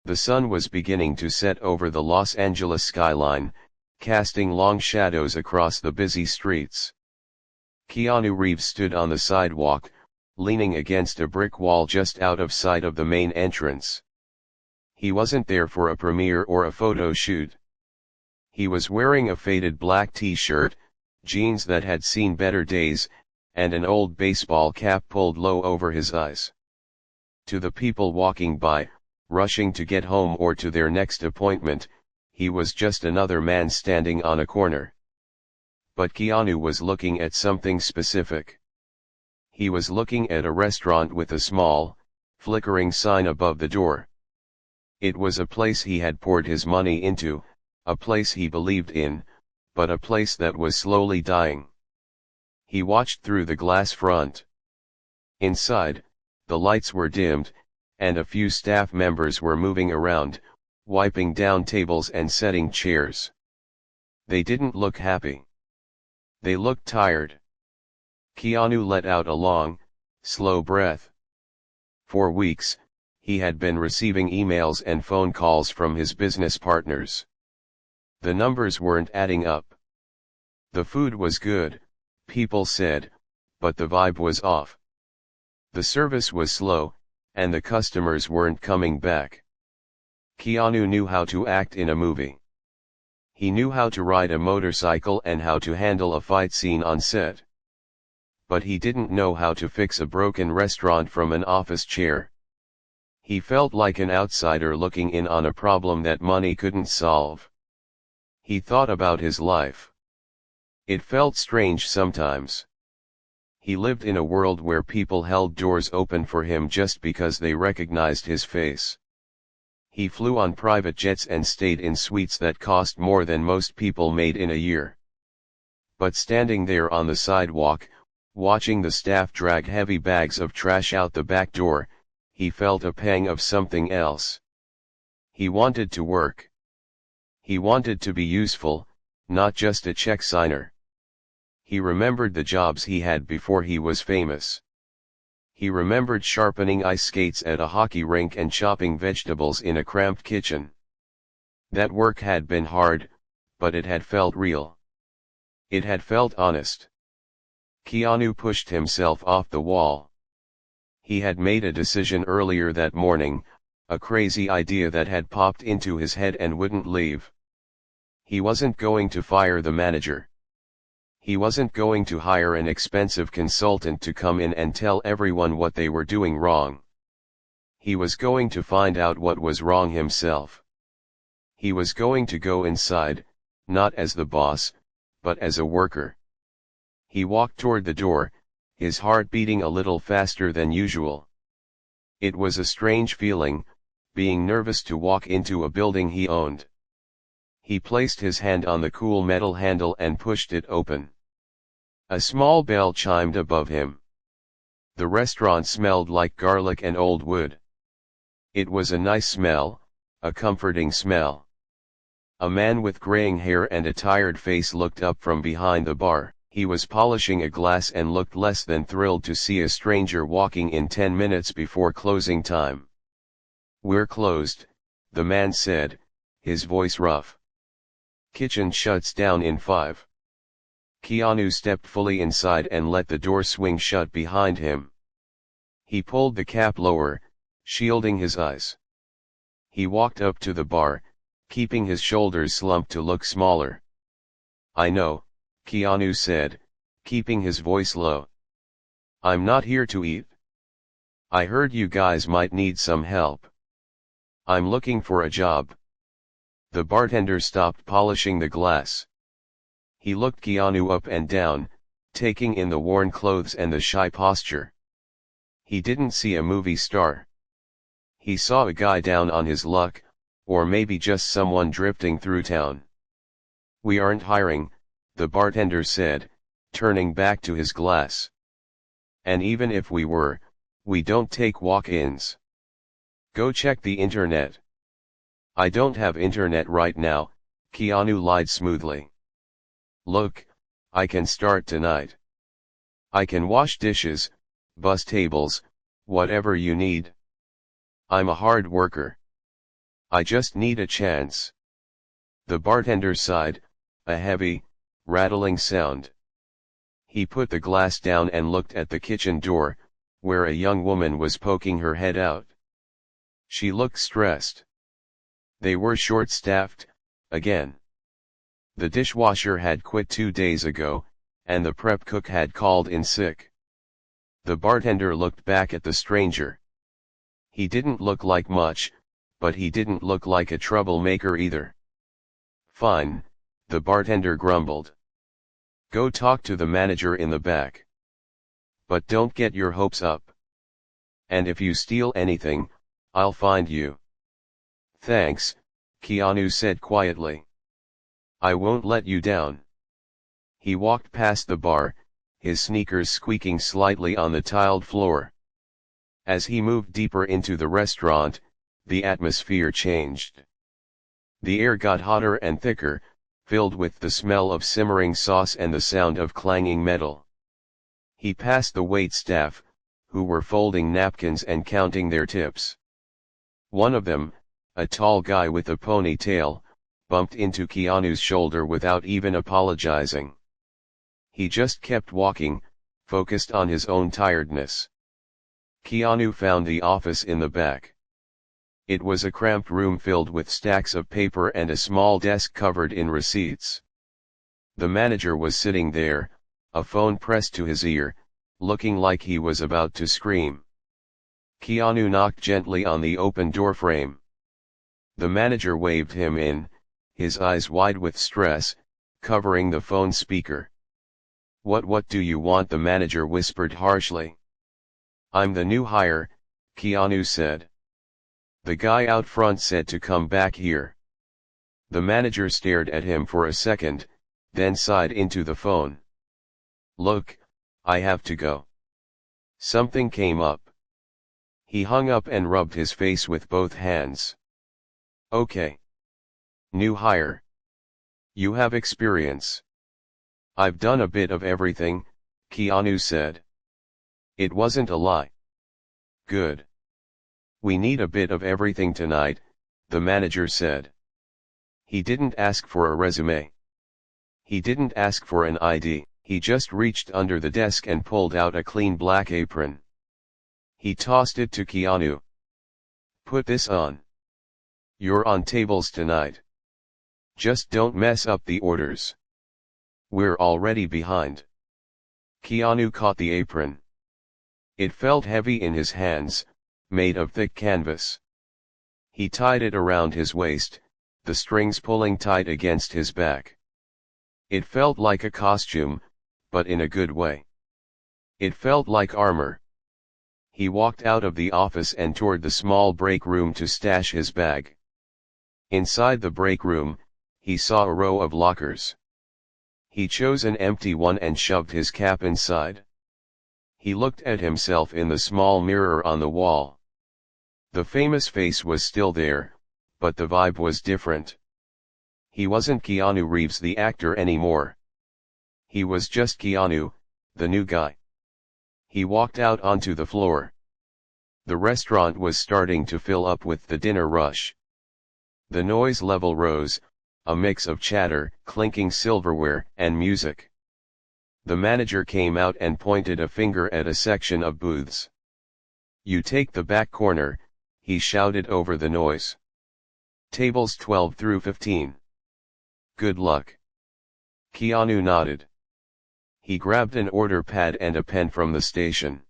The sun was beginning to set over the Los Angeles skyline, casting long shadows across the busy streets. Keanu Reeves stood on the sidewalk, leaning against a brick wall just out of sight of the main entrance. He wasn't there for a premiere or a photo shoot. He was wearing a faded black t-shirt, jeans that had seen better days, and an old baseball cap pulled low over his eyes. To the people walking by, rushing to get home or to their next appointment, he was just another man standing on a corner. But Keanu was looking at something specific. He was looking at a restaurant with a small, flickering sign above the door. It was a place he had poured his money into, a place he believed in, but a place that was slowly dying. He watched through the glass front. Inside, the lights were dimmed, and a few staff members were moving around, wiping down tables and setting chairs. They didn't look happy. They looked tired. Keanu let out a long, slow breath. For weeks, he had been receiving emails and phone calls from his business partners. The numbers weren't adding up. The food was good, people said, but the vibe was off. The service was slow, and the customers weren't coming back. Keanu knew how to act in a movie. He knew how to ride a motorcycle and how to handle a fight scene on set. But he didn't know how to fix a broken restaurant from an office chair. He felt like an outsider looking in on a problem that money couldn't solve. He thought about his life. It felt strange sometimes. He lived in a world where people held doors open for him just because they recognized his face. He flew on private jets and stayed in suites that cost more than most people made in a year. But standing there on the sidewalk, watching the staff drag heavy bags of trash out the back door, he felt a pang of something else. He wanted to work. He wanted to be useful, not just a check signer. He remembered the jobs he had before he was famous. He remembered sharpening ice skates at a hockey rink and chopping vegetables in a cramped kitchen. That work had been hard, but it had felt real. It had felt honest. Keanu pushed himself off the wall. He had made a decision earlier that morning, a crazy idea that had popped into his head and wouldn't leave. He wasn't going to fire the manager. He wasn't going to hire an expensive consultant to come in and tell everyone what they were doing wrong. He was going to find out what was wrong himself. He was going to go inside, not as the boss, but as a worker. He walked toward the door, his heart beating a little faster than usual. It was a strange feeling, being nervous to walk into a building he owned. He placed his hand on the cool metal handle and pushed it open. A small bell chimed above him. The restaurant smelled like garlic and old wood. It was a nice smell, a comforting smell. A man with graying hair and a tired face looked up from behind the bar. He was polishing a glass and looked less than thrilled to see a stranger walking in 10 minutes before closing time. "We're closed," the man said, his voice rough. "Kitchen shuts down in 5. Keanu stepped fully inside and let the door swing shut behind him. He pulled the cap lower, shielding his eyes. He walked up to the bar, keeping his shoulders slumped to look smaller. "I know," Keanu said, keeping his voice low. "I'm not here to eat. I heard you guys might need some help. I'm looking for a job." The bartender stopped polishing the glass. He looked Keanu up and down, taking in the worn clothes and the shy posture. He didn't see a movie star. He saw a guy down on his luck, or maybe just someone drifting through town. "We aren't hiring," the bartender said, turning back to his glass. "And even if we were, we don't take walk-ins. Go check the internet." "I don't have internet right now," Keanu lied smoothly. "Look, I can start tonight. I can wash dishes, bus tables, whatever you need. I'm a hard worker." I just need a chance. The bartender sighed, a heavy, rattling sound. He put the glass down and looked at the kitchen door, where a young woman was poking her head out. She looked stressed. They were short-staffed, again. The dishwasher had quit 2 days ago, and the prep cook had called in sick. The bartender looked back at the stranger. He didn't look like much, but he didn't look like a troublemaker either. Fine, the bartender grumbled. Go talk to the manager in the back. But don't get your hopes up. And if you steal anything, I'll find you. Thanks, Keanu said quietly. I won't let you down. He walked past the bar, his sneakers squeaking slightly on the tiled floor. As he moved deeper into the restaurant, the atmosphere changed. The air got hotter and thicker, filled with the smell of simmering sauce and the sound of clanging metal. He passed the wait staff, who were folding napkins and counting their tips. One of them, a tall guy with a ponytail, bumped into Keanu's shoulder without even apologizing. He just kept walking, focused on his own tiredness. Keanu found the office in the back. It was a cramped room filled with stacks of paper and a small desk covered in receipts. The manager was sitting there, a phone pressed to his ear, looking like he was about to scream. Keanu knocked gently on the open doorframe. The manager waved him in, his eyes wide with stress, covering the phone speaker. What do you want?" the manager whispered harshly. "I'm the new hire," Keanu said. The guy out front said to come back here. The manager stared at him for a second, then sighed into the phone. "Look, I have to go. Something came up." He hung up and rubbed his face with both hands. "Okay. New hire. You have experience." "I've done a bit of everything," Keanu said. It wasn't a lie. "Good. We need a bit of everything tonight," the manager said. He didn't ask for a resume. He didn't ask for an ID, he just reached under the desk and pulled out a clean black apron. He tossed it to Keanu. "Put this on. You're on tables tonight. Just don't mess up the orders. We're already behind." Keanu caught the apron. It felt heavy in his hands, made of thick canvas. He tied it around his waist, the strings pulling tight against his back. It felt like a costume, but in a good way. It felt like armor. He walked out of the office and toward the small break room to stash his bag. Inside the break room, he saw a row of lockers. He chose an empty one and shoved his cap inside. He looked at himself in the small mirror on the wall. The famous face was still there, but the vibe was different. He wasn't Keanu Reeves the actor anymore. He was just Keanu, the new guy. He walked out onto the floor. The restaurant was starting to fill up with the dinner rush. The noise level rose, a mix of chatter, clinking silverware, and music. The manager came out and pointed a finger at a section of booths. "You take the back corner," he shouted over the noise. "Tables 12 through 15. Good luck." Keanu nodded. He grabbed an order pad and a pen from the station.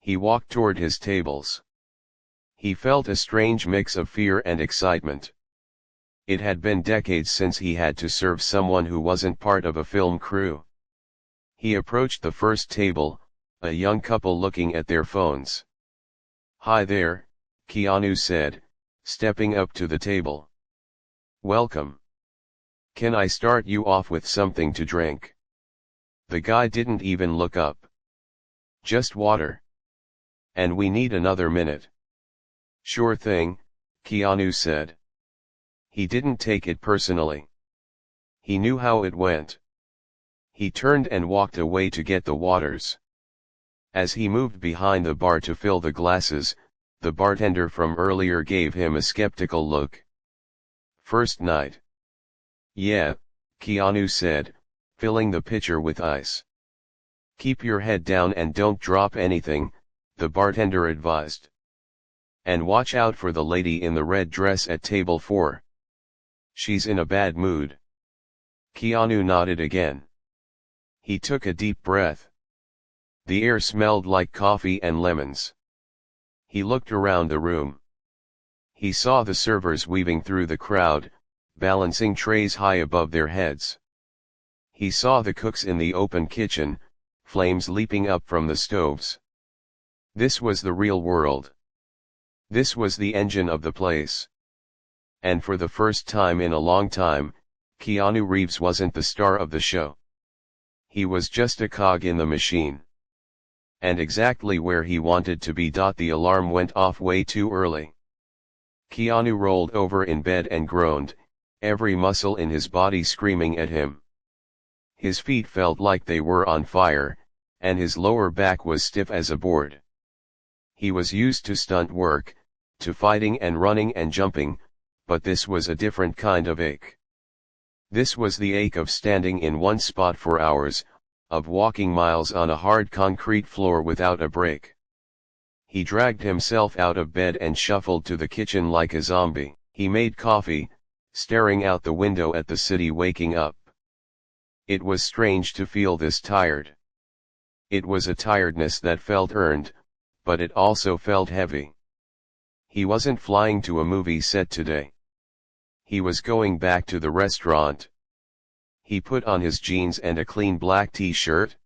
He walked toward his tables. He felt a strange mix of fear and excitement. It had been decades since he had to serve someone who wasn't part of a film crew. He approached the first table, a young couple looking at their phones. "Hi there," Keanu said, stepping up to the table. "Welcome. Can I start you off with something to drink?" The guy didn't even look up. "Just water. And we need another minute." "Sure thing," Keanu said. He didn't take it personally. He knew how it went. He turned and walked away to get the waters. As he moved behind the bar to fill the glasses, The bartender from earlier gave him a skeptical look. First night. Yeah, Keanu said, filling the pitcher with ice. Keep your head down and don't drop anything, the bartender advised. And watch out for the lady in the red dress at table 4. She's in a bad mood. Keanu nodded again. He took a deep breath. The air smelled like coffee and lemons. He looked around the room. He saw the servers weaving through the crowd, balancing trays high above their heads. He saw the cooks in the open kitchen, flames leaping up from the stoves. This was the real world. This was the engine of the place. And for the first time in a long time, Keanu Reeves wasn't the star of the show. He was just a cog in the machine. And exactly where he wanted to be. The alarm went off way too early. Keanu rolled over in bed and groaned, every muscle in his body screaming at him. His feet felt like they were on fire, and his lower back was stiff as a board. He was used to stunt work, to fighting and running and jumping, but this was a different kind of ache. This was the ache of standing in one spot for hours, of walking miles on a hard concrete floor without a break. He dragged himself out of bed and shuffled to the kitchen like a zombie. He made coffee, staring out the window at the city waking up. It was strange to feel this tired. It was a tiredness that felt earned, but it also felt heavy. He wasn't flying to a movie set today. He was going back to the restaurant. He put on his jeans and a clean black t-shirt.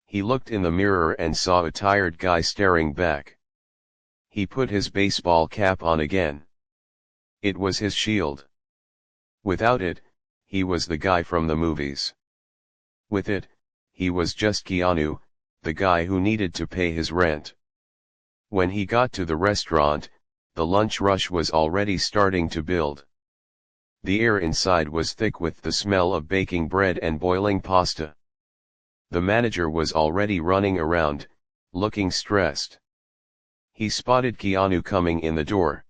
He looked in the mirror and saw a tired guy staring back. He put his baseball cap on again. It was his shield. Without it, he was the guy from the movies. With it, he was just Keanu, the guy who needed to pay his rent. When he got to the restaurant, the lunch rush was already starting to build. The air inside was thick with the smell of baking bread and boiling pasta. The manager was already running around, looking stressed. He spotted Keanu coming in the door.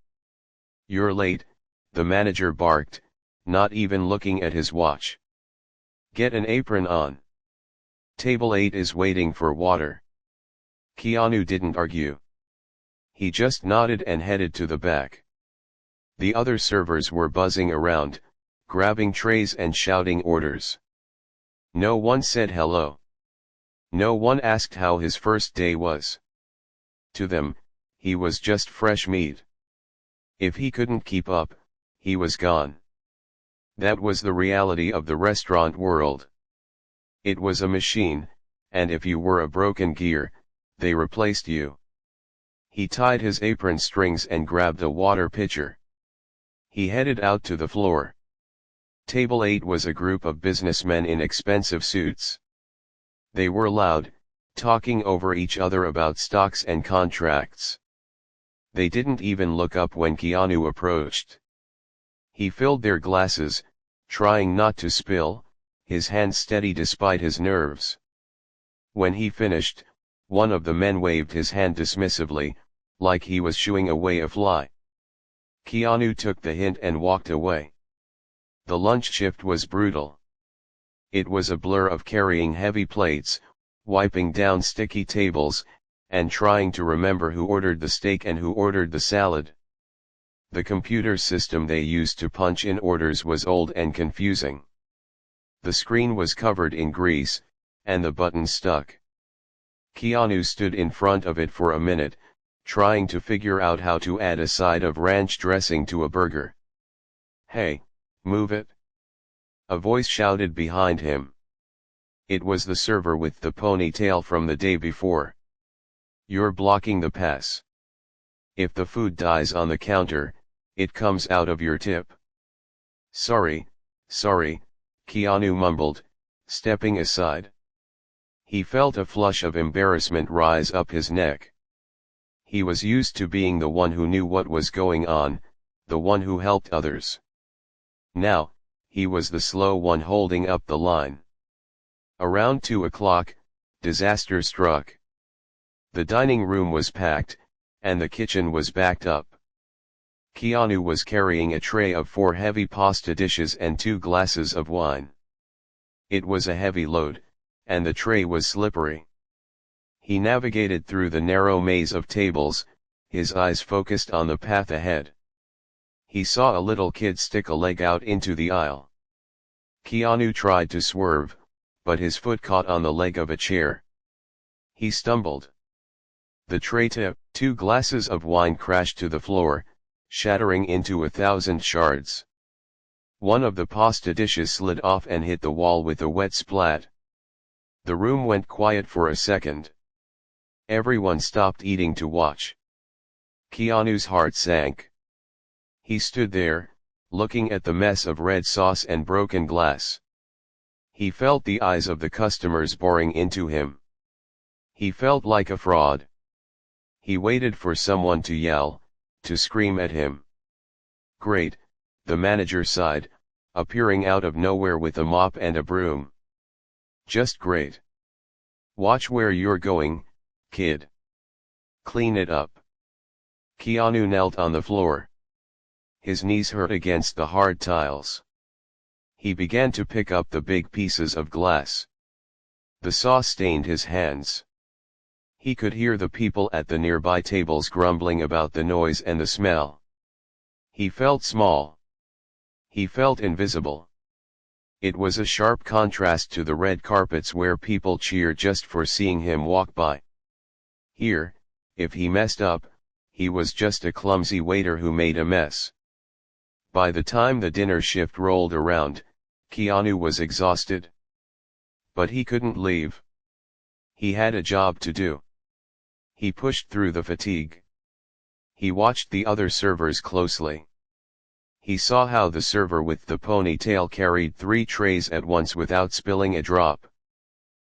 "You're late," the manager barked, not even looking at his watch. "Get an apron on. Table 8 is waiting for water." Keanu didn't argue. He just nodded and headed to the back. The other servers were buzzing around, grabbing trays and shouting orders. No one said hello. No one asked how his first day was. To them, he was just fresh meat. If he couldn't keep up, he was gone. That was the reality of the restaurant world. It was a machine, and if you were a broken gear, they replaced you. He tied his apron strings and grabbed a water pitcher. He headed out to the floor. Table 8 was a group of businessmen in expensive suits. They were loud, talking over each other about stocks and contracts. They didn't even look up when Keanu approached. He filled their glasses, trying not to spill, his hands steady despite his nerves. When he finished, one of the men waved his hand dismissively, like he was shooing away a fly. Keanu took the hint and walked away. The lunch shift was brutal. It was a blur of carrying heavy plates, wiping down sticky tables, and trying to remember who ordered the steak and who ordered the salad. The computer system they used to punch in orders was old and confusing. The screen was covered in grease, and the button stuck. Keanu stood in front of it for a minute, trying to figure out how to add a side of ranch dressing to a burger. "Hey, move it!" a voice shouted behind him. It was the server with the ponytail from the day before. "You're blocking the pass. If the food dies on the counter, it comes out of your tip." Sorry, Keanu mumbled, stepping aside. He felt a flush of embarrassment rise up his neck. He was used to being the one who knew what was going on, the one who helped others. Now, he was the slow one holding up the line. Around 2 o'clock, disaster struck. The dining room was packed, and the kitchen was backed up. Keanu was carrying a tray of 4 heavy pasta dishes and 2 glasses of wine. It was a heavy load, and the tray was slippery. He navigated through the narrow maze of tables, his eyes focused on the path ahead. He saw a little kid stick a leg out into the aisle. Keanu tried to swerve, but his foot caught on the leg of a chair. He stumbled. The tray tipped. 2 glasses of wine crashed to the floor, shattering into 1,000 shards. One of the pasta dishes slid off and hit the wall with a wet splat. The room went quiet for a second. Everyone stopped eating to watch. Keanu's heart sank. He stood there, looking at the mess of red sauce and broken glass. He felt the eyes of the customers boring into him. He felt like a fraud. He waited for someone to yell, to scream at him. "Great," the manager sighed, appearing out of nowhere with a mop and a broom. "Just great. Watch where you're going, kid. Clean it up." Keanu knelt on the floor. His knees hurt against the hard tiles. He began to pick up the big pieces of glass. The sauce stained his hands. He could hear the people at the nearby tables grumbling about the noise and the smell. He felt small. He felt invisible. It was a sharp contrast to the red carpets where people cheered just for seeing him walk by. Here, if he messed up, he was just a clumsy waiter who made a mess. By the time the dinner shift rolled around, Keanu was exhausted. But he couldn't leave. He had a job to do. He pushed through the fatigue. He watched the other servers closely. He saw how the server with the ponytail carried 3 trays at once without spilling a drop.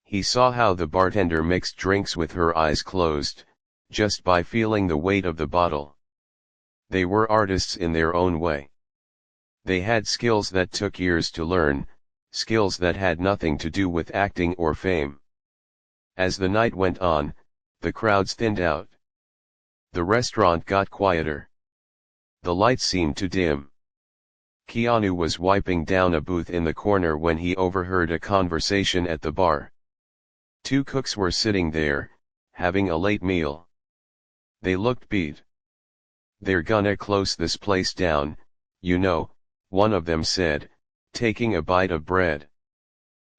He saw how the bartender mixed drinks with her eyes closed, just by feeling the weight of the bottle. They were artists in their own way. They had skills that took years to learn, skills that had nothing to do with acting or fame. As the night went on, the crowds thinned out. The restaurant got quieter. The lights seemed to dim. Keanu was wiping down a booth in the corner when he overheard a conversation at the bar. 2 cooks were sitting there, having a late meal. They looked beat. "They're gonna close this place down, you know," one of them said, taking a bite of bread.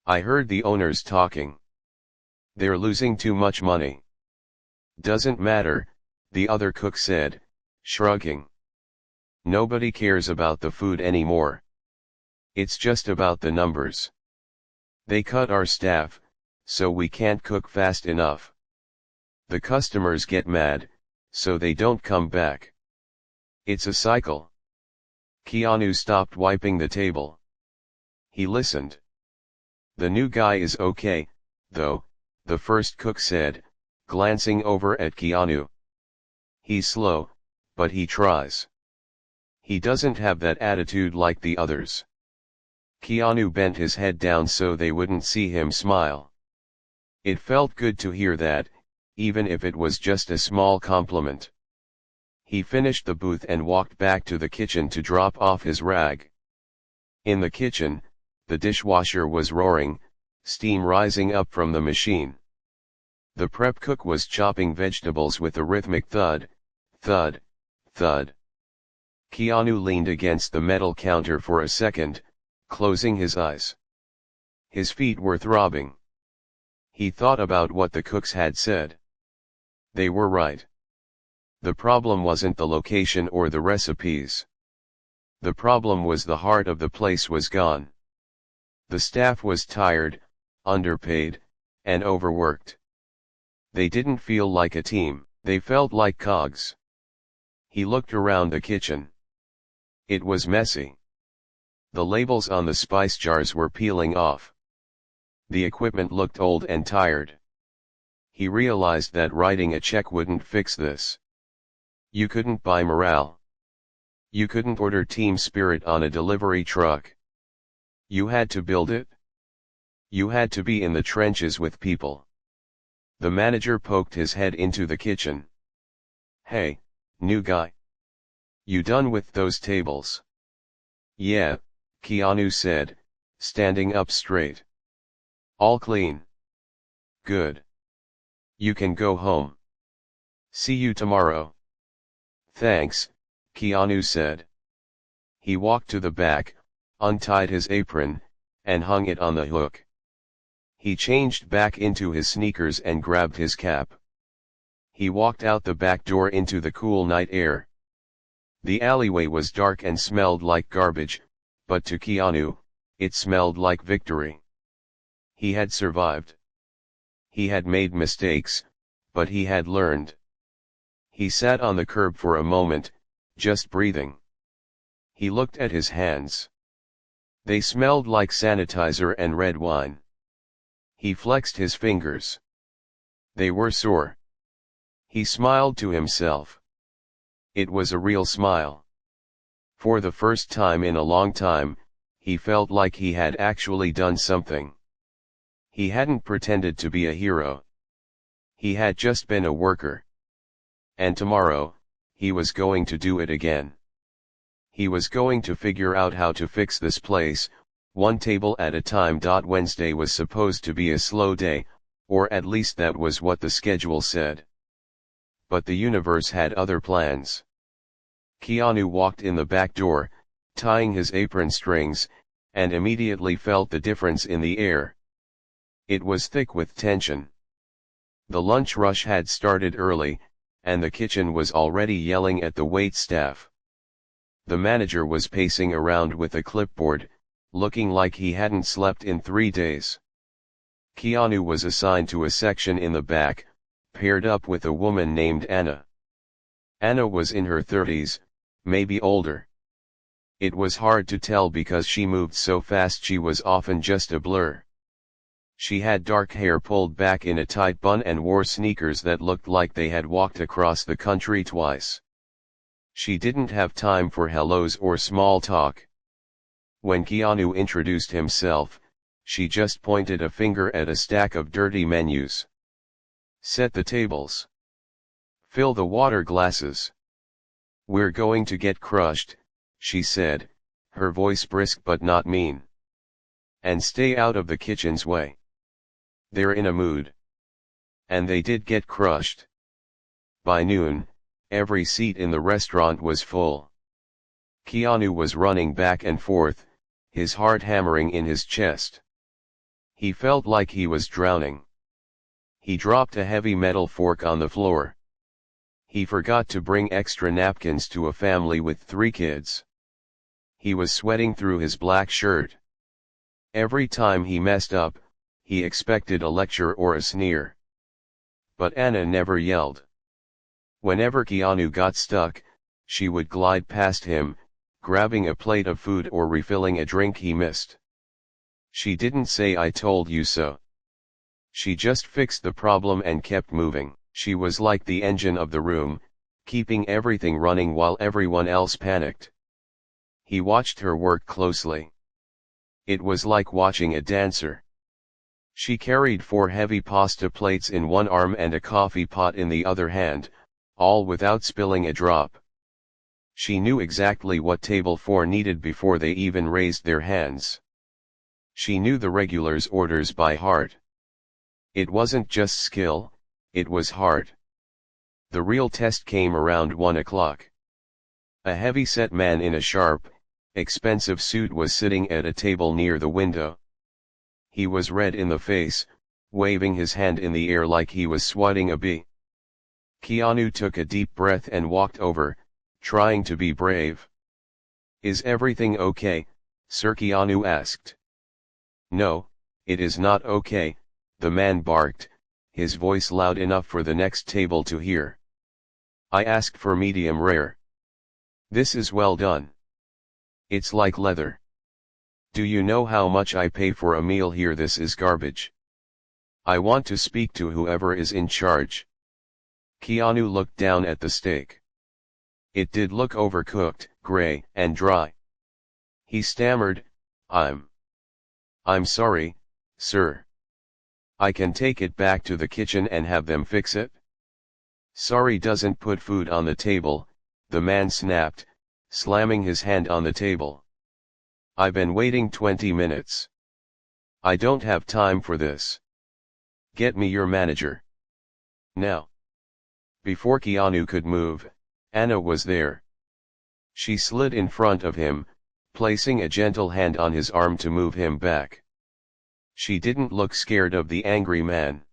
"I heard the owners talking. They're losing too much money." "Doesn't matter," the other cook said, shrugging. "Nobody cares about the food anymore. It's just about the numbers. They cut our staff, so we can't cook fast enough. The customers get mad, so they don't come back. It's a cycle." Keanu stopped wiping the table. He listened. "The new guy is okay, though," the first cook said, glancing over at Keanu. "He's slow, but he tries. He doesn't have that attitude like the others." Keanu bent his head down so they wouldn't see him smile. It felt good to hear that, even if it was just a small compliment. He finished the booth and walked back to the kitchen to drop off his rag. In the kitchen, the dishwasher was roaring, steam rising up from the machine. The prep cook was chopping vegetables with a rhythmic thud, thud, thud. Keanu leaned against the metal counter for a second, closing his eyes. His feet were throbbing. He thought about what the cooks had said. They were right. The problem wasn't the location or the recipes. The problem was the heart of the place was gone. The staff was tired, underpaid, and overworked. They didn't feel like a team, they felt like cogs. He looked around the kitchen. It was messy. The labels on the spice jars were peeling off. The equipment looked old and tired. He realized that writing a check wouldn't fix this. You couldn't buy morale. You couldn't order team spirit on a delivery truck. You had to build it. You had to be in the trenches with people. The manager poked his head into the kitchen. Hey, new guy. You done with those tables? Yeah, Keanu said, standing up straight. All clean. Good. You can go home. See you tomorrow. Thanks, Keanu said. He walked to the back, untied his apron, and hung it on the hook. He changed back into his sneakers and grabbed his cap. He walked out the back door into the cool night air. The alleyway was dark and smelled like garbage, but to Keanu, it smelled like victory. He had survived. He had made mistakes, but he had learned. He sat on the curb for a moment, just breathing. He looked at his hands. They smelled like sanitizer and red wine. He flexed his fingers. They were sore. He smiled to himself. It was a real smile. For the first time in a long time, he felt like he had actually done something. He hadn't pretended to be a hero. He had just been a worker. And tomorrow, he was going to do it again. He was going to figure out how to fix this place, one table at a time. Wednesday was supposed to be a slow day, or at least that was what the schedule said. But the universe had other plans. Keanu walked in the back door, tying his apron strings, and immediately felt the difference in the air. It was thick with tension. The lunch rush had started early, and the kitchen was already yelling at the wait staff. The manager was pacing around with a clipboard, looking like he hadn't slept in 3 days. Keanu was assigned to a section in the back, paired up with a woman named Anna. Anna was in her 30s, maybe older. It was hard to tell because she moved so fast she was often just a blur. She had dark hair pulled back in a tight bun and wore sneakers that looked like they had walked across the country twice. She didn't have time for hellos or small talk. When Keanu introduced himself, she just pointed a finger at a stack of dirty menus. Set the tables. Fill the water glasses. We're going to get crushed, she said, her voice brisk but not mean. And stay out of the kitchen's way. They're in a mood. And they did get crushed. By noon, every seat in the restaurant was full. Keanu was running back and forth, his heart hammering in his chest. He felt like he was drowning. He dropped a heavy metal fork on the floor. He forgot to bring extra napkins to a family with 3 kids. He was sweating through his black shirt. Every time he messed up, he expected a lecture or a sneer. But Anna never yelled. Whenever Keanu got stuck, she would glide past him, grabbing a plate of food or refilling a drink he missed. She didn't say "I told you so." She just fixed the problem and kept moving. She was like the engine of the room, keeping everything running while everyone else panicked. He watched her work closely. It was like watching a dancer. She carried 4 heavy pasta plates in one arm and a coffee pot in the other hand, all without spilling a drop. She knew exactly what table 4 needed before they even raised their hands. She knew the regulars' orders by heart. It wasn't just skill, it was heart. The real test came around 1 o'clock. A heavy-set man in a sharp, expensive suit was sitting at a table near the window. He was red in the face, waving his hand in the air like he was swatting a bee. Keanu took a deep breath and walked over, trying to be brave. "Is everything okay, sir?" Keanu asked. "No, it is not okay," the man barked, his voice loud enough for the next table to hear. "I asked for medium rare. This is well done. It's like leather. Do you know how much I pay for a meal here? This is garbage. I want to speak to whoever is in charge." Keanu looked down at the steak. It did look overcooked, gray, and dry. He stammered, I'm sorry, sir. I can take it back to the kitchen and have them fix it?" Sorry doesn't put food on the table, the man snapped, slamming his hand on the table. I've been waiting 20 minutes. I don't have time for this. Get me your manager. Now. Before Keanu could move, Anna was there. She slid in front of him, placing a gentle hand on his arm to move him back. She didn't look scared of the angry man.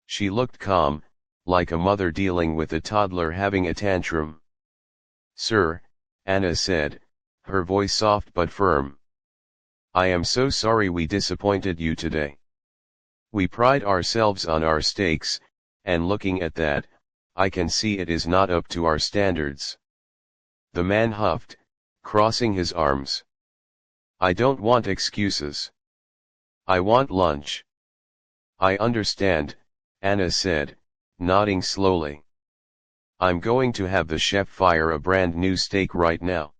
She looked calm, like a mother dealing with a toddler having a tantrum. Sir, Anna said, her voice soft but firm. I am so sorry we disappointed you today. We pride ourselves on our steaks, and looking at that, I can see it is not up to our standards. The man huffed, crossing his arms. I don't want excuses. I want lunch. I understand, Anna said, nodding slowly. I'm going to have the chef fire a brand new steak right now.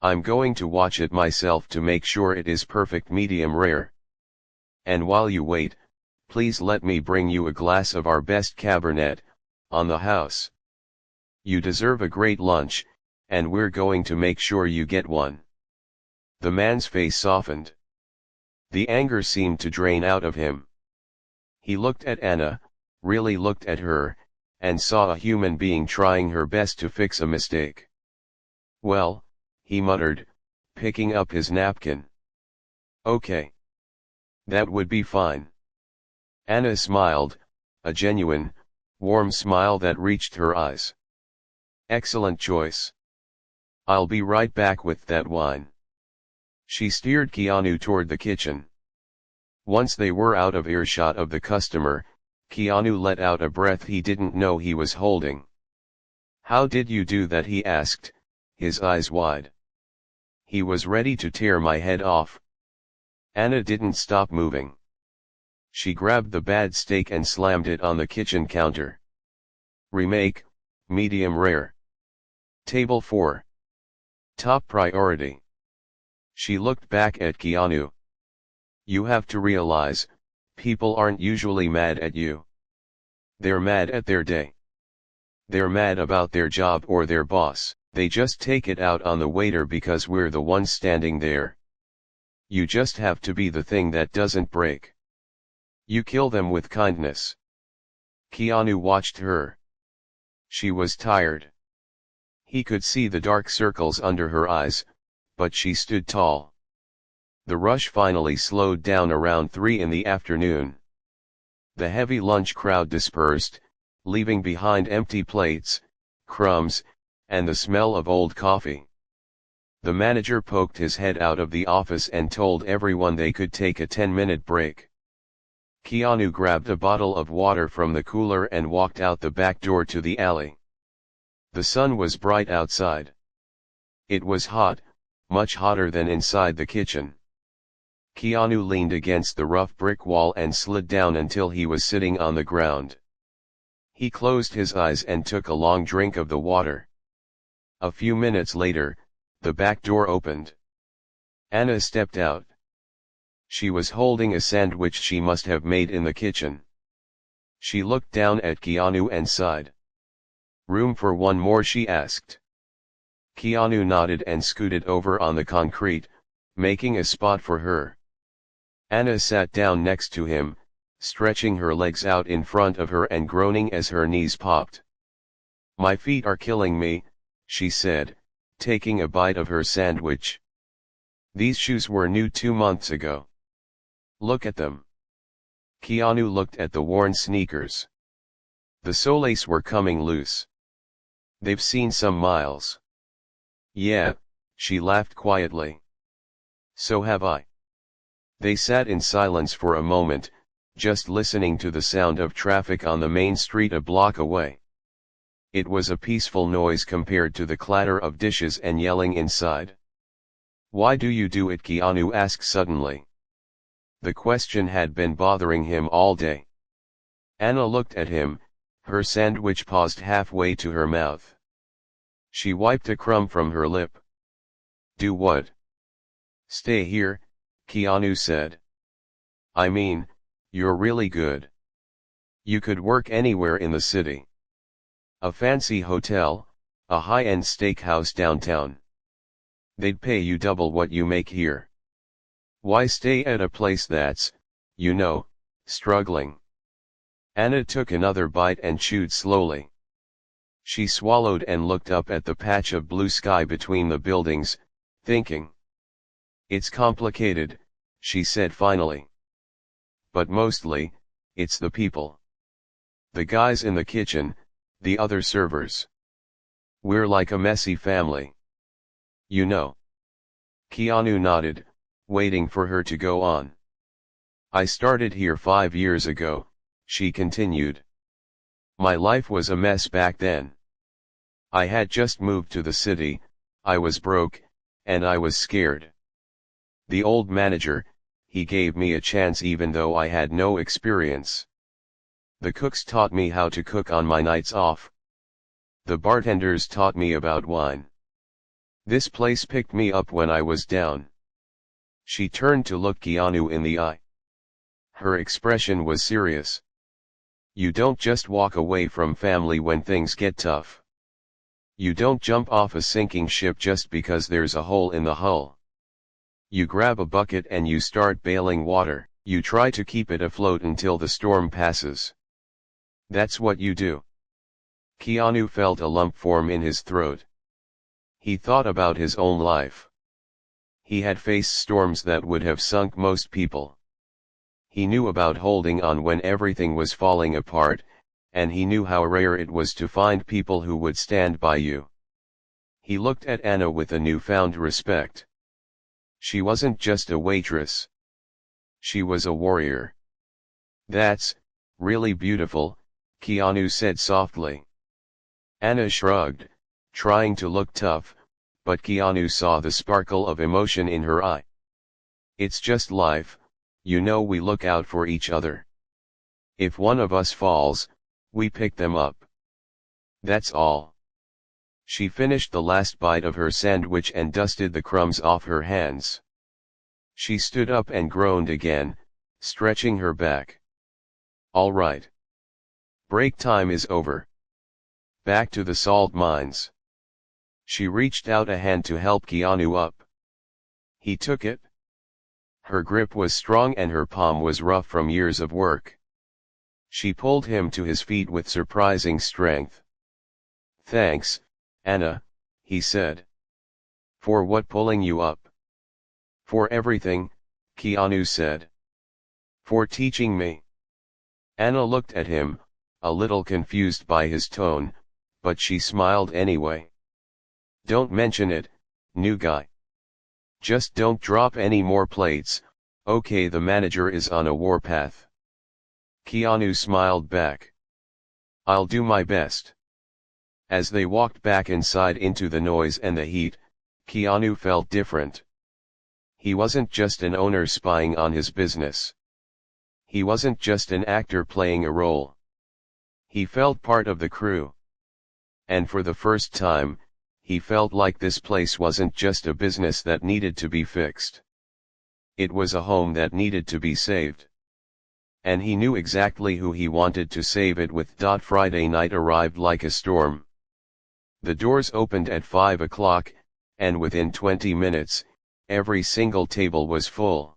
I'm going to watch it myself to make sure it is perfect medium rare. And while you wait, please let me bring you a glass of our best Cabernet, on the house. You deserve a great lunch, and we're going to make sure you get one. The man's face softened. The anger seemed to drain out of him. He looked at Anna, really looked at her, and saw a human being trying her best to fix a mistake. Well, he muttered, picking up his napkin. Okay. That would be fine. Anna smiled, a genuine, warm smile that reached her eyes. Excellent choice. I'll be right back with that wine. She steered Keanu toward the kitchen. Once they were out of earshot of the customer, Keanu let out a breath he didn't know he was holding. How did you do that? He asked, his eyes wide. He was ready to tear my head off. Anna didn't stop moving. She grabbed the bad steak and slammed it on the kitchen counter. Remake, medium rare. Table 4. Top priority. She looked back at Keanu. You have to realize, people aren't usually mad at you. They're mad at their day. They're mad about their job or their boss. They just take it out on the waiter because we're the ones standing there. You just have to be the thing that doesn't break. You kill them with kindness. Keanu watched her. She was tired. He could see the dark circles under her eyes, but she stood tall. The rush finally slowed down around 3 in the afternoon. The heavy lunch crowd dispersed, leaving behind empty plates, crumbs, and the smell of old coffee. The manager poked his head out of the office and told everyone they could take a 10-minute break. Keanu grabbed a bottle of water from the cooler and walked out the back door to the alley. The sun was bright outside. It was hot, much hotter than inside the kitchen. Keanu leaned against the rough brick wall and slid down until he was sitting on the ground. He closed his eyes and took a long drink of the water. A few minutes later, the back door opened. Anna stepped out. She was holding a sandwich she must have made in the kitchen. She looked down at Keanu and sighed. Room for one more? She asked. Keanu nodded and scooted over on the concrete, making a spot for her. Anna sat down next to him, stretching her legs out in front of her and groaning as her knees popped. My feet are killing me, she said, taking a bite of her sandwich. These shoes were new 2 months ago. Look at them. Keanu looked at the worn sneakers. The soles were coming loose. They've seen some miles. Yeah, she laughed quietly. So have I. They sat in silence for a moment, just listening to the sound of traffic on the main street a block away. It was a peaceful noise compared to the clatter of dishes and yelling inside. Why do you do it? Keanu asked suddenly. The question had been bothering him all day. Anna looked at him, her sandwich paused halfway to her mouth. She wiped a crumb from her lip. Do what? Stay here, Keanu said. I mean, you're really good. You could work anywhere in the city. A fancy hotel, a high-end steakhouse downtown. They'd pay you double what you make here. Why stay at a place that's, struggling? Anna took another bite and chewed slowly. She swallowed and looked up at the patch of blue sky between the buildings, thinking. It's complicated, she said finally. But mostly, it's the people. The guys in the kitchen, the other servers. We're like a messy family. You know. Keanu nodded, waiting for her to go on. I started here 5 years ago, she continued. My life was a mess back then. I had just moved to the city, I was broke, and I was scared. The old manager, he gave me a chance even though I had no experience. The cooks taught me how to cook on my nights off. The bartenders taught me about wine. This place picked me up when I was down. She turned to look Keanu in the eye. Her expression was serious. You don't just walk away from family when things get tough. You don't jump off a sinking ship just because there's a hole in the hull. You grab a bucket and you start bailing water, you try to keep it afloat until the storm passes. That's what you do. Keanu felt a lump form in his throat. He thought about his own life. He had faced storms that would have sunk most people. He knew about holding on when everything was falling apart, and he knew how rare it was to find people who would stand by you. He looked at Anna with a newfound respect. She wasn't just a waitress. She was a warrior. That's really beautiful, Keanu said softly. Anna shrugged, trying to look tough, but Keanu saw the sparkle of emotion in her eye. It's just life, we look out for each other. If one of us falls, we pick them up. That's all. She finished the last bite of her sandwich and dusted the crumbs off her hands. She stood up and groaned again, stretching her back. All right. Break time is over. Back to the salt mines. She reached out a hand to help Keanu up. He took it. Her grip was strong and her palm was rough from years of work. She pulled him to his feet with surprising strength. Thanks, Anna, he said. For what? Pulling you up? For everything, Keanu said. For teaching me. Anna looked at him, a little confused by his tone, but she smiled anyway. Don't mention it, new guy. Just don't drop any more plates, okay? The manager is on a warpath. Keanu smiled back. I'll do my best. As they walked back inside into the noise and the heat, Keanu felt different. He wasn't just an owner spying on his business. He wasn't just an actor playing a role. He felt part of the crew. And for the first time, he felt like this place wasn't just a business that needed to be fixed. It was a home that needed to be saved. And he knew exactly who he wanted to save it with. Friday night arrived like a storm. The doors opened at 5 o'clock, and within 20 minutes, every single table was full.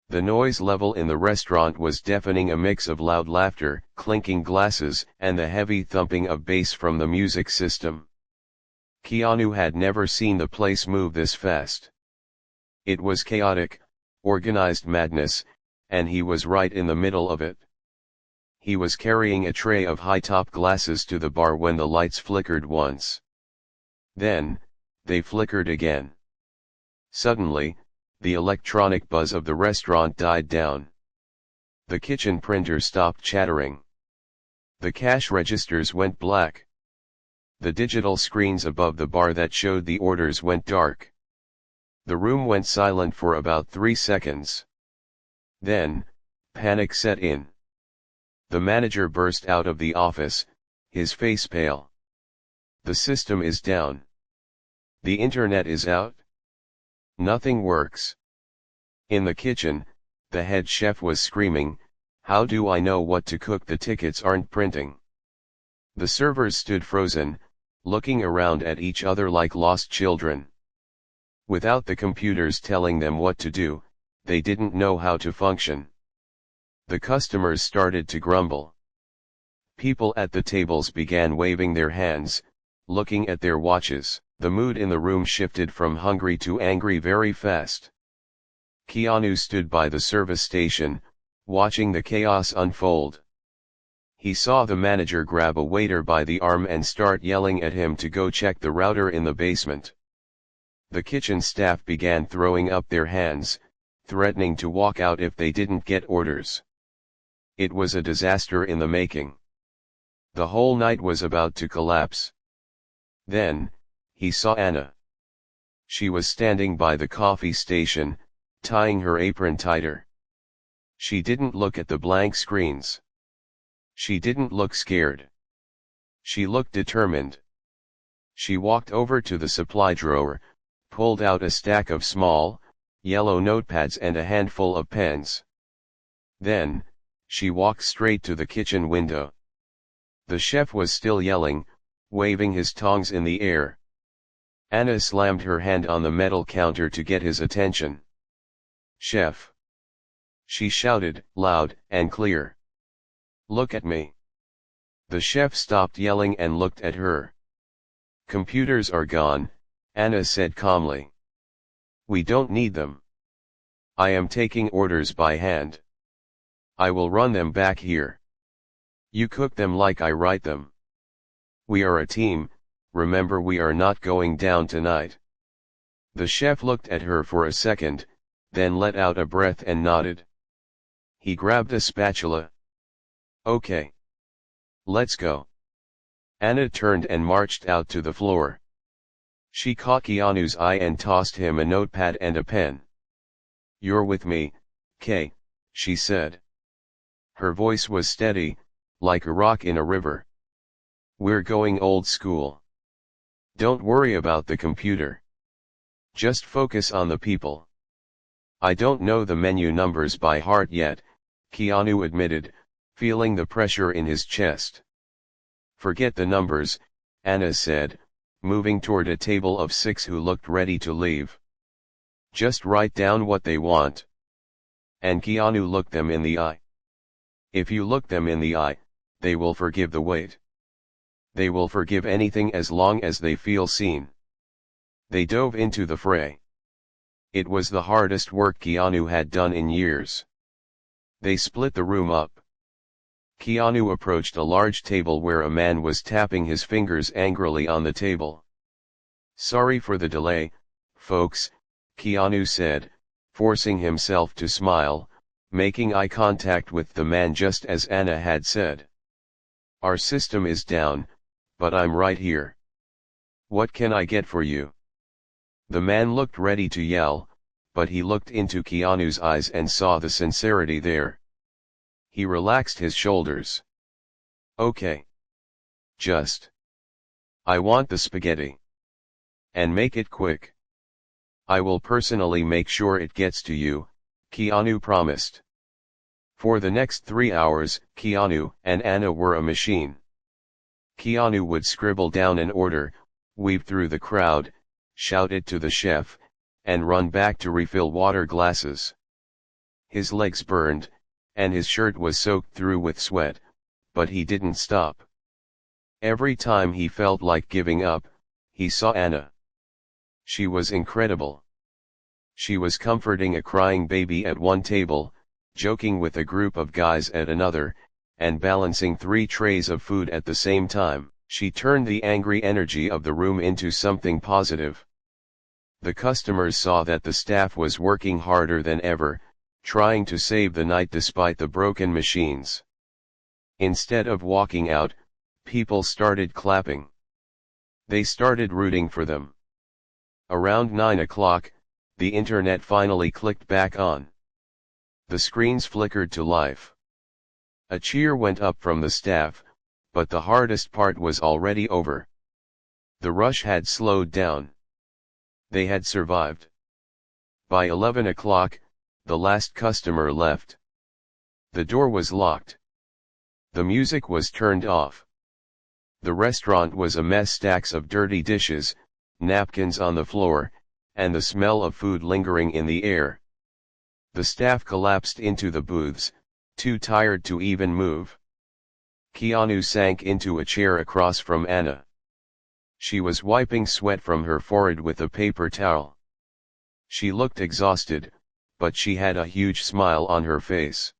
The noise level in the restaurant was deafening, a mix of loud laughter, clinking glasses, and the heavy thumping of bass from the music system. Keanu had never seen the place move this fast. It was chaotic, organized madness, and he was right in the middle of it. He was carrying a tray of high-top glasses to the bar when the lights flickered once. Then, they flickered again. Suddenly, the electronic buzz of the restaurant died down. The kitchen printer stopped chattering. The cash registers went black. The digital screens above the bar that showed the orders went dark. The room went silent for about 3 seconds. Then, panic set in. The manager burst out of the office, his face pale. The system is down. The internet is out. Nothing works. In the kitchen, the head chef was screaming, "How do I know what to cook? The tickets aren't printing. The servers stood frozen, looking around at each other like lost children. Without the computers telling them what to do, they didn't know how to function. The customers started to grumble. People at the tables began waving their hands, looking at their watches. The mood in the room shifted from hungry to angry very fast. Keanu stood by the service station, watching the chaos unfold. He saw the manager grab a waiter by the arm and start yelling at him to go check the router in the basement. The kitchen staff began throwing up their hands, threatening to walk out if they didn't get orders. It was a disaster in the making. The whole night was about to collapse. Then, he saw Anna. She was standing by the coffee station, tying her apron tighter. She didn't look at the blank screens. She didn't look scared. She looked determined. She walked over to the supply drawer, pulled out a stack of small, yellow notepads and a handful of pens. Then, she walked straight to the kitchen window. The chef was still yelling, waving his tongs in the air. Anna slammed her hand on the metal counter to get his attention. "Chef!" she shouted, loud and clear. "Look at me." The chef stopped yelling and looked at her. "Computers are gone," Anna said calmly. "We don't need them. I am taking orders by hand. I will run them back here. You cook them like I write them. We are a team, remember we are not going down tonight." The chef looked at her for a second, then let out a breath and nodded. He grabbed a spatula. "Okay. Let's go." Anna turned and marched out to the floor. She caught Keanu's eye and tossed him a notepad and a pen. "You're with me, Kay," she said. Her voice was steady, like a rock in a river. "We're going old school. Don't worry about the computer. Just focus on the people." "I don't know the menu numbers by heart yet," Keanu admitted, feeling the pressure in his chest. "Forget the numbers," Anna said, moving toward a table of 6 who looked ready to leave. "Just write down what they want." And Keanu looked them in the eye. If you look them in the eye, they will forgive the wait. They will forgive anything as long as they feel seen. They dove into the fray. It was the hardest work Keanu had done in years. They split the room up. Keanu approached a large table where a man was tapping his fingers angrily on the table. "Sorry for the delay, folks," Keanu said, forcing himself to smile, making eye contact with the man just as Anna had said. "Our system is down, but I'm right here. What can I get for you?" The man looked ready to yell, but he looked into Keanu's eyes and saw the sincerity there. He relaxed his shoulders. "Okay. I want the spaghetti. And make it quick. I will personally make sure it gets to you," Keanu promised. For the next 3 hours, Keanu and Anna were a machine. Keanu would scribble down an order, weave through the crowd, shout it to the chef, and run back to refill water glasses. His legs burned, and his shirt was soaked through with sweat, but he didn't stop. Every time he felt like giving up, he saw Anna. She was incredible. She was comforting a crying baby at one table, joking with a group of guys at another, and balancing 3 trays of food at the same time. She turned the angry energy of the room into something positive. The customers saw that the staff was working harder than ever, trying to save the night despite the broken machines. Instead of walking out, people started clapping. They started rooting for them. Around 9 o'clock, the internet finally clicked back on. The screens flickered to life. A cheer went up from the staff, but the hardest part was already over. The rush had slowed down. They had survived. By 11 o'clock, the last customer left. The door was locked. The music was turned off. The restaurant was a mess, stacks of dirty dishes, napkins on the floor, and the smell of food lingering in the air. The staff collapsed into the booths, too tired to even move. Keanu sank into a chair across from Anna. She was wiping sweat from her forehead with a paper towel. She looked exhausted, but she had a huge smile on her face.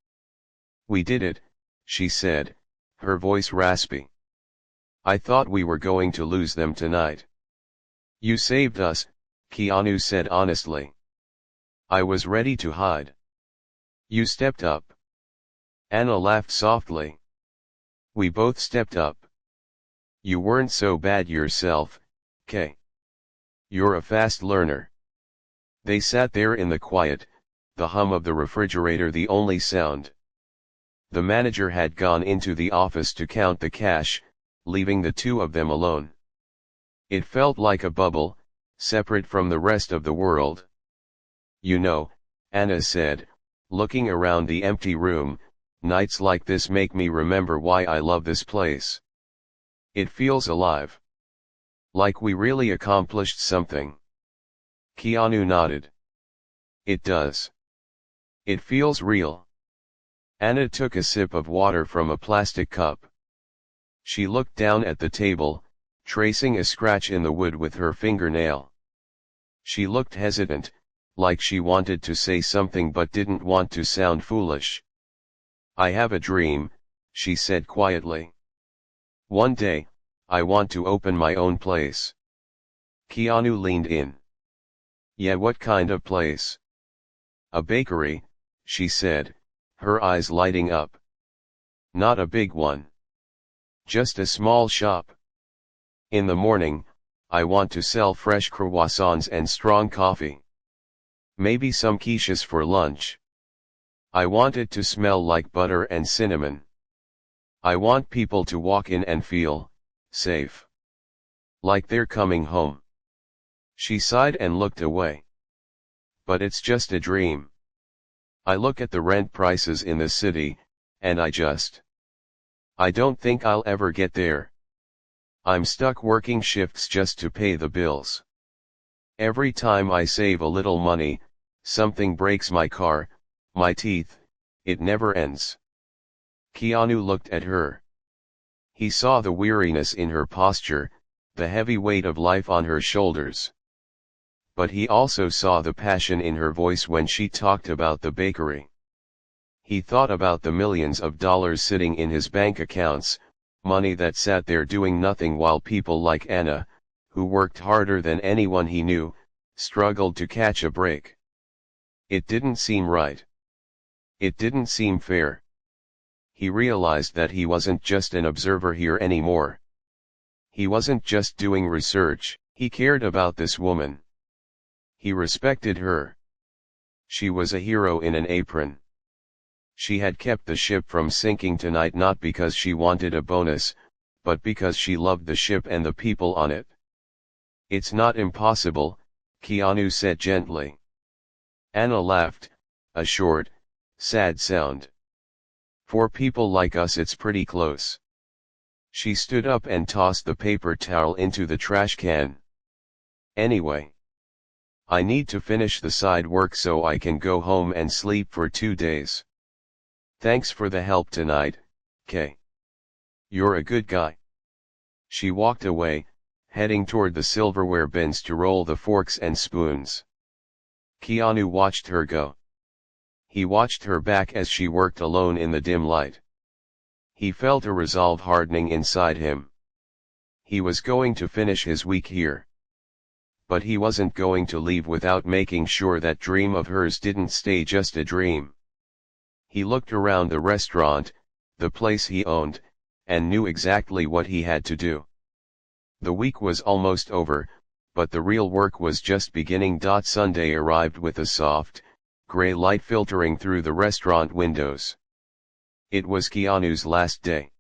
"We did it," she said, her voice raspy. "I thought we were going to lose them tonight." "You saved us," Keanu said honestly. "I was ready to hide. You stepped up." Anna laughed softly. "We both stepped up. You weren't so bad yourself, Kay. You're a fast learner." They sat there in the quiet, the hum of the refrigerator the only sound. The manager had gone into the office to count the cash, leaving the two of them alone. It felt like a bubble, separate from the rest of the world. "You know," Anna said, looking around the empty room, "nights like this make me remember why I love this place. It feels alive. Like we really accomplished something." Keanu nodded. "It does. It feels real." Anna took a sip of water from a plastic cup. She looked down at the table, tracing a scratch in the wood with her fingernail. She looked hesitant, like she wanted to say something but didn't want to sound foolish. "I have a dream," she said quietly. "One day, I want to open my own place." Keanu leaned in. "Yeah, what kind of place?" "A bakery," she said, her eyes lighting up. "Not a big one. Just a small shop. In the morning, I want to sell fresh croissants and strong coffee. Maybe some quiches for lunch. I want it to smell like butter and cinnamon. I want people to walk in and feel safe. Like they're coming home." She sighed and looked away. "But it's just a dream. I look at the rent prices in the city, and I don't think I'll ever get there. I'm stuck working shifts just to pay the bills. Every time I save a little money, something breaks: my car, my teeth, it never ends." Keanu looked at her. He saw the weariness in her posture, the heavy weight of life on her shoulders. But he also saw the passion in her voice when she talked about the bakery. He thought about the millions of dollars sitting in his bank accounts, money that sat there doing nothing while people like Anna, who worked harder than anyone he knew, struggled to catch a break. It didn't seem right. It didn't seem fair. He realized that he wasn't just an observer here anymore. He wasn't just doing research, he cared about this woman. He respected her. She was a hero in an apron. She had kept the ship from sinking tonight not because she wanted a bonus, but because she loved the ship and the people on it. "It's not impossible," Keanu said gently. Anna laughed, a short, sad sound. "For people like us it's pretty close." She stood up and tossed the paper towel into the trash can. "Anyway, I need to finish the side work so I can go home and sleep for 2 days. Thanks for the help tonight, Kay. You're a good guy." She walked away, heading toward the silverware bins to roll the forks and spoons. Keanu watched her go. He watched her back as she worked alone in the dim light. He felt a resolve hardening inside him. He was going to finish his week here. But he wasn't going to leave without making sure that dream of hers didn't stay just a dream. He looked around the restaurant, the place he owned, and knew exactly what he had to do. The week was almost over, but the real work was just beginning. Sunday arrived with a soft, gray light filtering through the restaurant windows. It was Keanu's last day.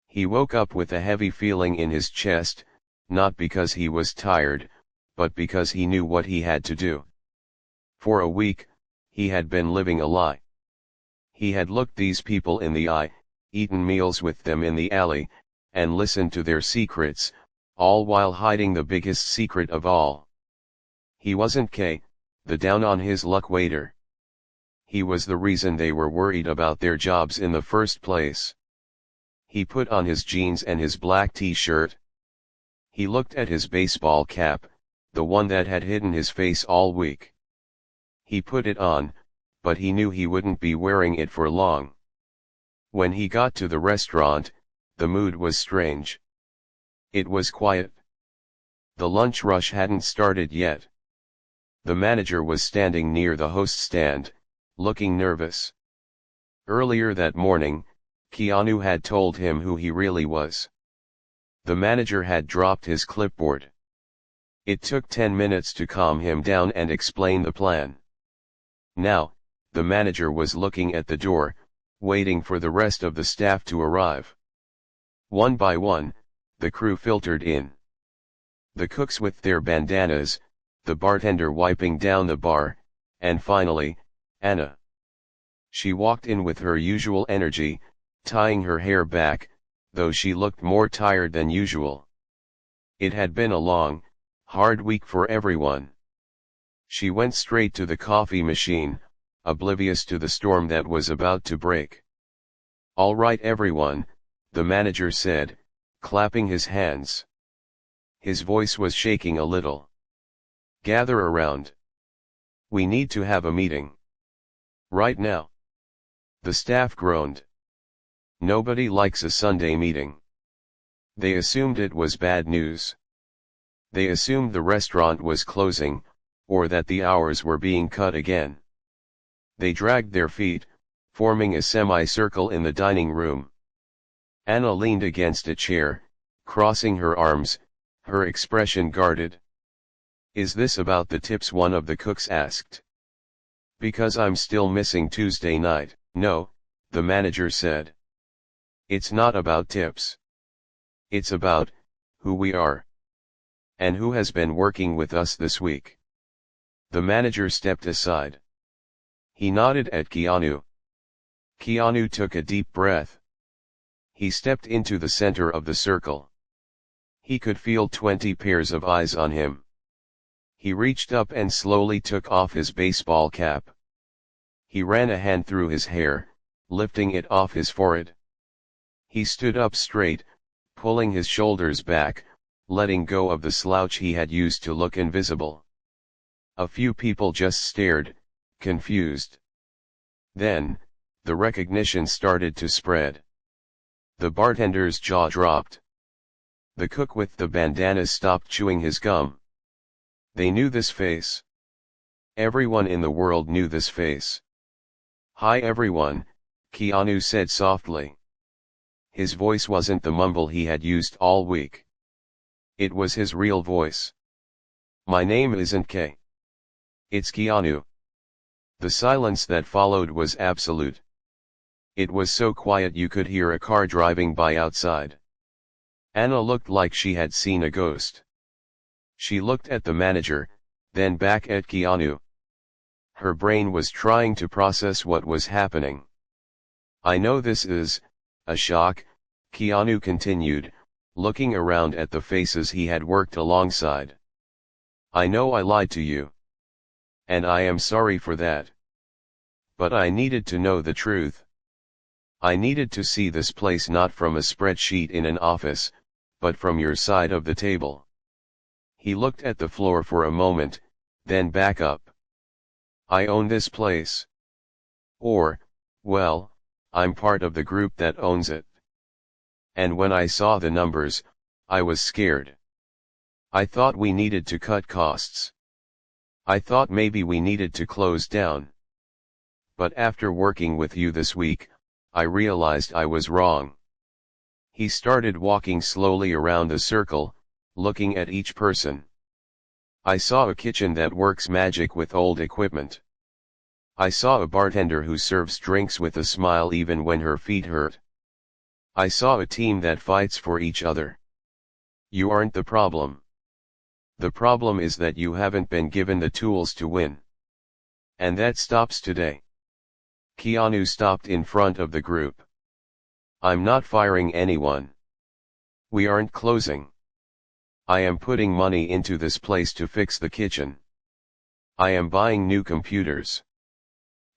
He woke up with a heavy feeling in his chest, not because he was tired, but because he knew what he had to do. For a week, he had been living a lie. He had looked these people in the eye, eaten meals with them in the alley, and listened to their secrets, all while hiding the biggest secret of all. He wasn't K, the down on his luck waiter. He was the reason they were worried about their jobs in the first place. He put on his jeans and his black t-shirt. He looked at his baseball cap, the one that had hidden his face all week. He put it on, but he knew he wouldn't be wearing it for long. When he got to the restaurant, the mood was strange. It was quiet. The lunch rush hadn't started yet. The manager was standing near the host stand, looking nervous. Earlier that morning, Keanu had told him who he really was. The manager had dropped his clipboard. It took 10 minutes to calm him down and explain the plan. Now, the manager was looking at the door, waiting for the rest of the staff to arrive. One by one, the crew filtered in. The cooks with their bandanas, the bartender wiping down the bar, and finally, Anna. She walked in with her usual energy, tying her hair back, though she looked more tired than usual. It had been a long, hard week for everyone. She went straight to the coffee machine, oblivious to the storm that was about to break. "All right everyone," the manager said, clapping his hands. His voice was shaking a little. "Gather around. We need to have a meeting. Right now." The staff groaned. Nobody likes a Sunday meeting. They assumed it was bad news. They assumed the restaurant was closing, or that the hours were being cut again. They dragged their feet, forming a semicircle in the dining room. Anna leaned against a chair, crossing her arms, her expression guarded. "Is this about the tips?" one of the cooks asked. "Because I'm still missing Tuesday night." "No," the manager said. "It's not about tips. It's about who we are. And who has been working with us this week." The manager stepped aside. He nodded at Keanu. Keanu took a deep breath. He stepped into the center of the circle. He could feel 20 pairs of eyes on him. He reached up and slowly took off his baseball cap. He ran a hand through his hair, lifting it off his forehead. He stood up straight, pulling his shoulders back, letting go of the slouch he had used to look invisible. A few people just stared, confused. Then, the recognition started to spread. The bartender's jaw dropped. The cook with the bandana stopped chewing his gum. They knew this face. Everyone in the world knew this face. "Hi everyone," Keanu said softly. His voice wasn't the mumble he had used all week. It was his real voice. "My name isn't K. It's Keanu." The silence that followed was absolute. It was so quiet you could hear a car driving by outside. Anna looked like she had seen a ghost. She looked at the manager, then back at Keanu. Her brain was trying to process what was happening. "I know this is a shock," Keanu continued, looking around at the faces he had worked alongside. "I know I lied to you. And I am sorry for that. But I needed to know the truth. I needed to see this place not from a spreadsheet in an office, but from your side of the table." He looked at the floor for a moment, then back up. "I own this place. Or, well, I'm part of the group that owns it. And when I saw the numbers, I was scared. I thought we needed to cut costs. I thought maybe we needed to close down. But after working with you this week, I realized I was wrong." He started walking slowly around the circle, looking at each person. "I saw a kitchen that works magic with old equipment. I saw a bartender who serves drinks with a smile even when her feet hurt. I saw a team that fights for each other. You aren't the problem. The problem is that you haven't been given the tools to win. And that stops today." Keanu stopped in front of the group. "I'm not firing anyone. We aren't closing. I am putting money into this place to fix the kitchen. I am buying new computers.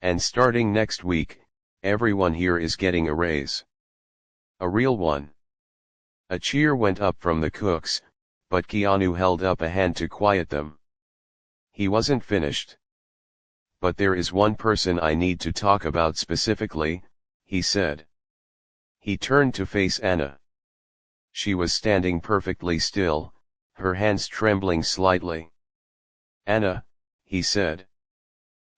And starting next week, everyone here is getting a raise. A real one. A cheer went up from the cooks, but Keanu held up a hand to quiet them. He wasn't finished. But there is one person I need to talk about specifically, he said. He turned to face Anna. She was standing perfectly still, her hands trembling slightly. Anna, he said.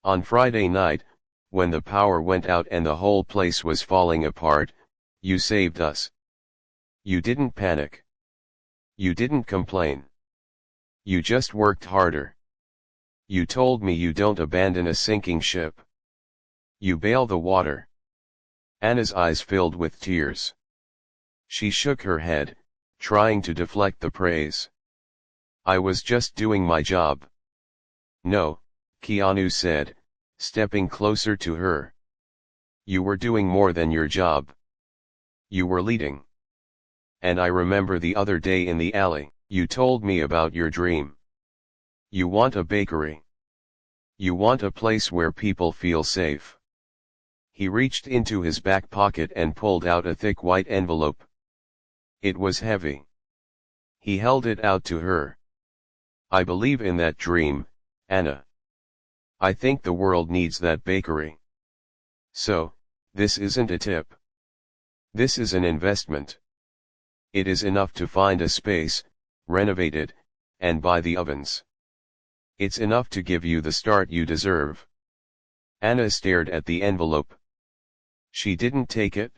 On Friday night, when the power went out and the whole place was falling apart, you saved us. You didn't panic. You didn't complain. You just worked harder. You told me you don't abandon a sinking ship. You bail the water. Anna's eyes filled with tears. She shook her head, trying to deflect the praise. I was just doing my job. No, Keanu said, stepping closer to her. You were doing more than your job. You were leading. And I remember the other day in the alley, you told me about your dream. You want a bakery. You want a place where people feel safe. He reached into his back pocket and pulled out a thick white envelope. It was heavy. He held it out to her. I believe in that dream, Anna. I think the world needs that bakery. So, this isn't a tip. This is an investment. It is enough to find a space, renovate it, and buy the ovens. It's enough to give you the start you deserve. Anna stared at the envelope. She didn't take it.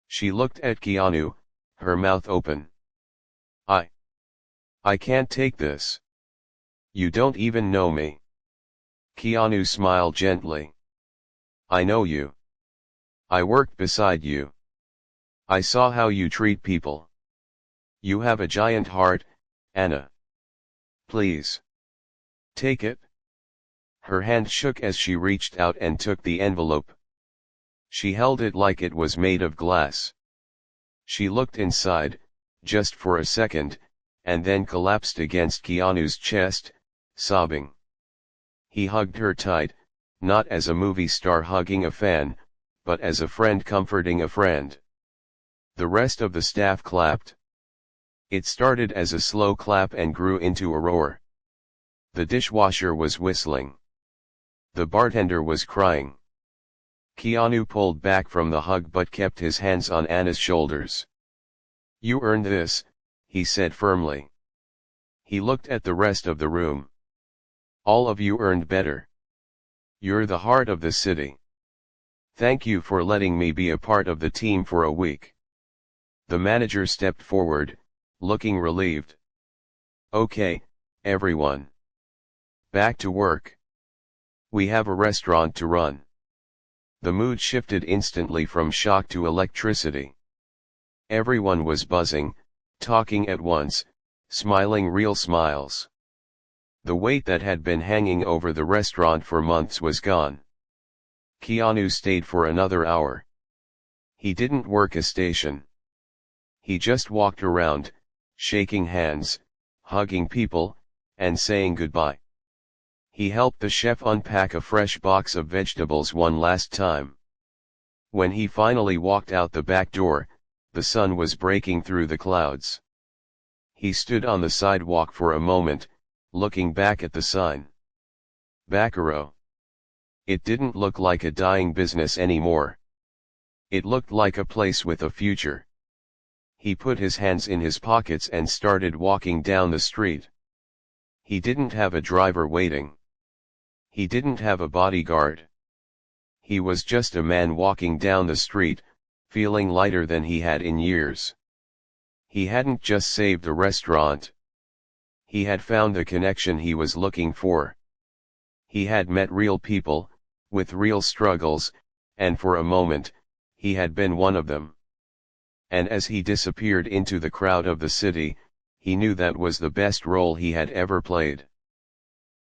She looked at Keanu, her mouth open. I can't take this. You don't even know me. Keanu smiled gently. I know you. I worked beside you. I saw how you treat people. You have a giant heart, Anna. Please. Take it. Her hand shook as she reached out and took the envelope. She held it like it was made of glass. She looked inside, just for a second, and then collapsed against Keanu's chest, sobbing. He hugged her tight, not as a movie star hugging a fan, but as a friend comforting a friend. The rest of the staff clapped. It started as a slow clap and grew into a roar. The dishwasher was whistling. The bartender was crying. Keanu pulled back from the hug but kept his hands on Anna's shoulders. You earned this, he said firmly. He looked at the rest of the room. All of you earned better. You're the heart of the city. Thank you for letting me be a part of the team for a week. The manager stepped forward, looking relieved. Okay, everyone. Back to work. We have a restaurant to run. The mood shifted instantly from shock to electricity. Everyone was buzzing, talking at once, smiling real smiles. The weight that had been hanging over the restaurant for months was gone. Keanu stayed for another hour. He didn't work a station. He just walked around, shaking hands, hugging people, and saying goodbye. He helped the chef unpack a fresh box of vegetables one last time. When he finally walked out the back door, the sun was breaking through the clouds. He stood on the sidewalk for a moment, looking back at the sign. Baccaro. It didn't look like a dying business anymore. It looked like a place with a future. He put his hands in his pockets and started walking down the street. He didn't have a driver waiting. He didn't have a bodyguard. He was just a man walking down the street, feeling lighter than he had in years. He hadn't just saved a restaurant. He had found the connection he was looking for. He had met real people, with real struggles, and for a moment, he had been one of them. And as he disappeared into the crowd of the city, he knew that was the best role he had ever played.